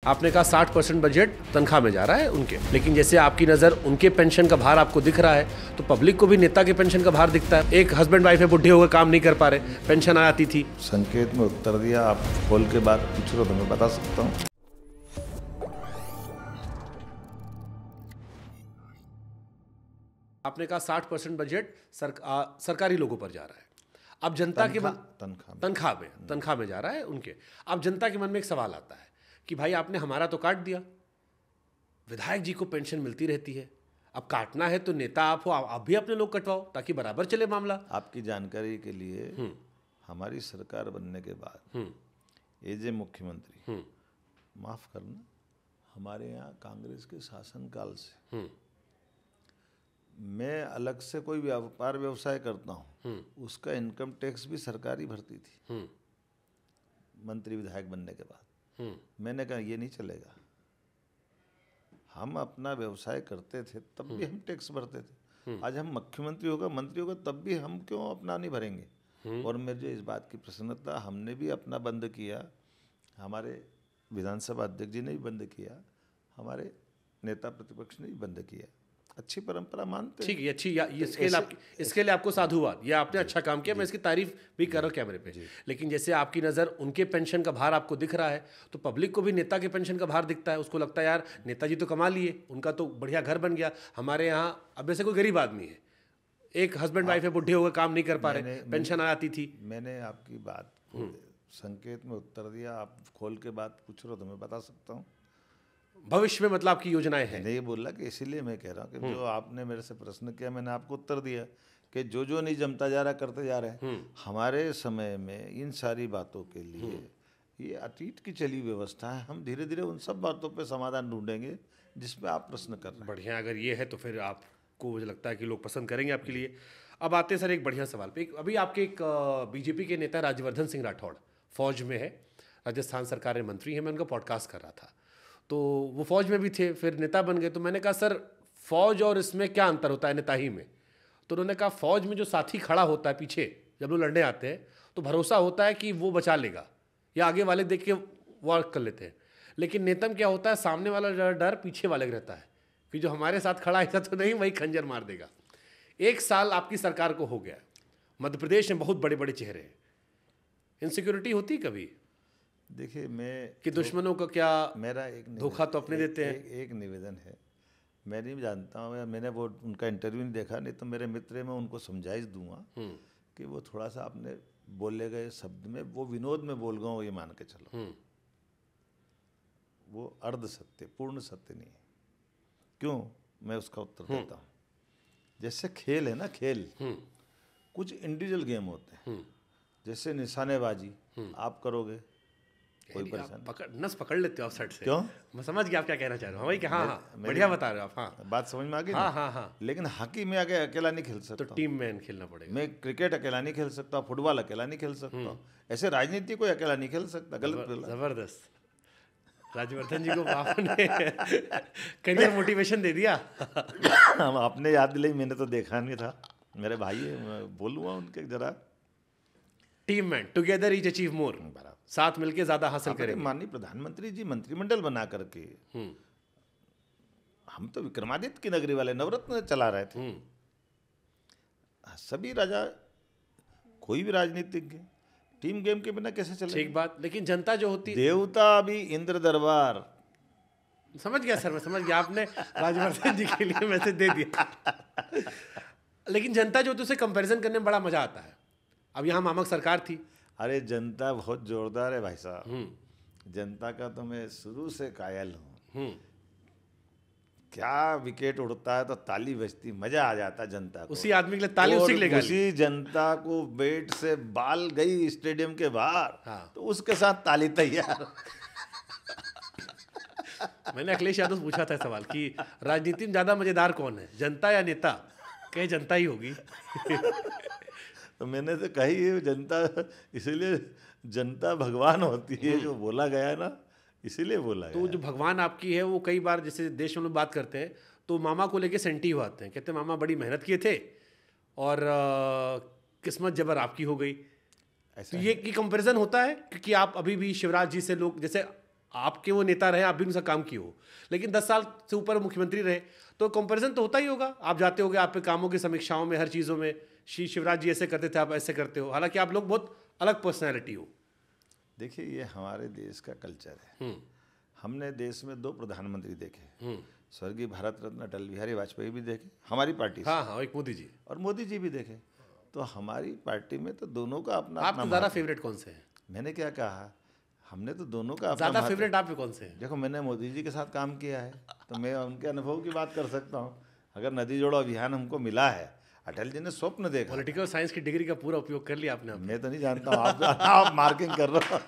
आपने कहा 60% बजट तनख्वाह में जा रहा है उनके, लेकिन जैसे आपकी नज़र उनके पेंशन का भार आपको दिख रहा है तो पब्लिक को भी नेता के पेंशन का भार दिखता है। एक हस्बैंड वाइफ है, बुढ़े होकर काम नहीं कर पा रहे, पेंशन आती थी। संकेत में उत्तर दिया, आप खोल के बात पूछ रहे हो तो मैं बता सकता हूँ। आपने कहा 60% बजट सरकारी लोगों पर जा रहा है। अब जनता के तनख्वाह में जा रहा है उनके। अब जनता के मन में एक सवाल आता है कि भाई आपने हमारा तो काट दिया, विधायक जी को पेंशन मिलती रहती है, अब काटना है तो नेता आप हो, आप भी अपने लोग कटवाओ ताकि बराबर चले मामला। आपकी जानकारी के लिए हमारी सरकार बनने के बाद एज ए मुख्यमंत्री, माफ करना, हमारे यहाँ कांग्रेस के शासनकाल से मैं अलग से कोई व्यापार व्यवसाय करता हूँ, उसका इनकम टैक्स भी सरकारी भरती थी मंत्री विधायक बनने के बाद। मैंने कहा ये नहीं चलेगा, हम अपना व्यवसाय करते थे तब भी हम टैक्स भरते थे, आज हम मुख्यमंत्री होगा मंत्री होगा तब भी हम क्यों अपना नहीं भरेंगे। और मुझे इस बात की प्रसन्नता, हमने भी अपना बंद किया, हमारे विधानसभा अध्यक्ष जी ने भी बंद किया, हमारे नेता प्रतिपक्ष ने भी बंद किया। अच्छी परंपरा मानते हैं, ठीक है, अच्छी इसके लिए आपको साधुवाद, ये आपने अच्छा काम किया, मैं इसकी तारीफ भी कर रहा हूँ कैमरे पे। लेकिन जैसे आपकी नज़र उनके पेंशन का भार आपको दिख रहा है तो पब्लिक को भी नेता के पेंशन का भार दिखता है। उसको लगता है यार नेताजी तो कमा लिए, उनका तो बढ़िया घर बन गया, हमारे यहाँ अब ऐसे कोई गरीब आदमी है, एक हस्बैंड वाइफ है, बुढ़े होकर काम नहीं कर पा रहे, पेंशन आती थी। मैंने आपकी बात संकेत में उत्तर दिया, आप खोल के बात पूछ रहे हो तो मैं बता सकता हूँ। भविष्य में मतलब आपकी योजनाएं हैं? नहीं बोला कि इसीलिए मैं कह रहा हूँ कि जो आपने मेरे से प्रश्न किया मैंने आपको उत्तर दिया कि जो नहीं जमता जा रहा करते जा रहे हैं। हमारे समय में इन सारी बातों के लिए ये अतीत की चली व्यवस्था है, हम धीरे धीरे उन सब बातों पे समाधान ढूंढेंगे जिसपे आप प्रश्न कर रहे हैं। बढ़िया, अगर ये है तो फिर आपको मुझे लगता है कि लोग पसंद करेंगे आपके लिए। अब आते हैं सर एक बढ़िया सवाल पे। अभी आपके एक बीजेपी के नेता राज्यवर्धन सिंह राठौड़ फौज में है, राजस्थान सरकार में मंत्री है, मैं उनका पॉडकास्ट कर रहा था तो वो फौज में भी थे, फिर नेता बन गए। तो मैंने कहा सर फौज और इसमें क्या अंतर होता है नेता ही में? तो उन्होंने कहा फौज में जो साथी खड़ा होता है पीछे जब लोग लड़ने आते हैं तो भरोसा होता है कि वो बचा लेगा या आगे वाले देख के वर्क कर लेते हैं, लेकिन नेता में क्या होता है, सामने वाला डर पीछे वाले का रहता है कि जो हमारे साथ खड़ा ऐसा तो नहीं वही खंजर मार देगा। 1 साल आपकी सरकार को हो गया, मध्य प्रदेश में बहुत बड़े बड़े चेहरे हैं, इनसिक्योरिटी होती कभी? देखिए मैं कि दुश्मनों का क्या, मेरा एक धोखा तो अपने देते हैं। एक निवेदन है, मैं नहीं जानता हूँ, मैंने वो उनका इंटरव्यू नहीं देखा, नहीं तो मेरे मित्र में उनको समझाइश दूंगा कि वो थोड़ा सा अपने बोले गए शब्द में वो विनोद में बोल गए ये मान के चलो, वो अर्ध सत्य पूर्ण सत्य नहीं है। क्यों? मैं उसका उत्तर देता हूँ। जैसे खेल है ना, खेल कुछ इंडिविजुअल गेम होते हैं, जैसे निशानेबाजी आप करोगे कोई परेशानी, नस पकड़ लेते हो आप सट से। क्यों? मैं समझ गया आप क्या कहना चाह रहे हो। भाई हाँ, बढ़िया बता रहे हो आप। हाँ, बात समझ में आ गई। हाँ। लेकिन हॉकी में आगे अकेला नहीं खेल सकता, तो टीम में खेलना पड़ेगा। मैं क्रिकेट अकेला नहीं खेल सकता, फुटबॉल अकेला नहीं खेल सकता, ऐसे राजनीति कोई अकेला नहीं खेल सकता। गलत? जबरदस्त। राज्यवर्धन जी को आपने करियर मोटिवेशन दे दिया। आपने याद दिलाई, मैंने तो देखा नहीं था, मेरे भाई है, मैं बोलूँगा उनके जरा। Team man, together each achieve more, साथ मिलके ज्यादा हासिल करेंगे। माननीय प्रधानमंत्री जी मंत्रिमंडल बना करके हम तो विक्रमादित्य की नगरी वाले नवरत्न चला रहे थे। सभी राजा, कोई भी राजनीतिज्ञ टीम गेम के बिना कैसे चले? ठीक बात, लेकिन जनता जो होती, देवता भी इंद्र दरबार। समझ गया सर, मैं समझ गया, आपने राज्यवर्धन जी के लिए मैसेज दे दिया। लेकिन जनता जो होती है उसे कंपैरिजन करने में बड़ा मजा आता है। अब यहाँ मामक सरकार थी, अरे जनता बहुत जोरदार है भाई साहब, जनता का तो मैं शुरू से कायल हूँ। क्या विकेट उड़ता है तो ताली बजती, मजा आ जाता है जनता को। उसी आदमी के लिए ताली उसी के लिए, उसी जनता को बैट से बाल गई स्टेडियम के बाहर, हाँ, तो उसके साथ ताली तैयार। मैंने अखिलेश यादव से पूछा था सवाल कि राजनीति में ज्यादा मजेदार कौन है, जनता या नेता? कहे जनता ही होगी। तो मैंने तो कही है जनता, इसीलिए जनता भगवान होती है, जो बोला गया है ना, इसीलिए बोला गया। तो जो भगवान आपकी है वो कई बार जैसे देश में लोग बात करते हैं तो मामा को लेके सेंटी हुए आते हैं, कहते हैं मामा बड़ी मेहनत किए थे और किस्मत जबर आपकी हो गई। ऐसा तो ये कंपैरिजन होता है क्योंकि आप अभी भी शिवराज जी से लोग, जैसे आपके वो नेता रहे, आप भी उनका काम किए हो, लेकिन 10 साल से ऊपर मुख्यमंत्री रहे, तो कंपैरिजन तो होता ही होगा। आप जाते होगे, आप पे कामों की समीक्षाओं में, हर चीज़ों में, शिवराज जी ऐसे करते थे, आप ऐसे करते हो, हालांकि आप लोग बहुत अलग पर्सनैलिटी हो। देखिए, ये हमारे देश का कल्चर है। हमने देश में 2 प्रधानमंत्री देखे, स्वर्गीय भारत रत्न अटल बिहारी वाजपेयी भी देखे हमारी पार्टी से, हाँ, एक मोदी जी, और मोदी जी भी देखे। तो हमारी पार्टी में तो दोनों का अपना आपको ज़्यादा फेवरेट कौन से हैं? मैंने क्या कहा, हमने तो दोनों का अपना ज़्यादा फेवरेट आप पे कौन से हैं? देखो, मैंने मोदी जी के साथ काम किया है, तो मैं उनके अनुभव की बात कर सकता हूँ। अगर नदी जोड़ो अभियान हमको मिला है, अटल जी ने स्वप्न देखा। पॉलिटिकल साइंस की डिग्री का पूरा उपयोग कर लिया आपने। मैं तो नहीं जानता हूँ, आप मार्किंग कर रहे हो।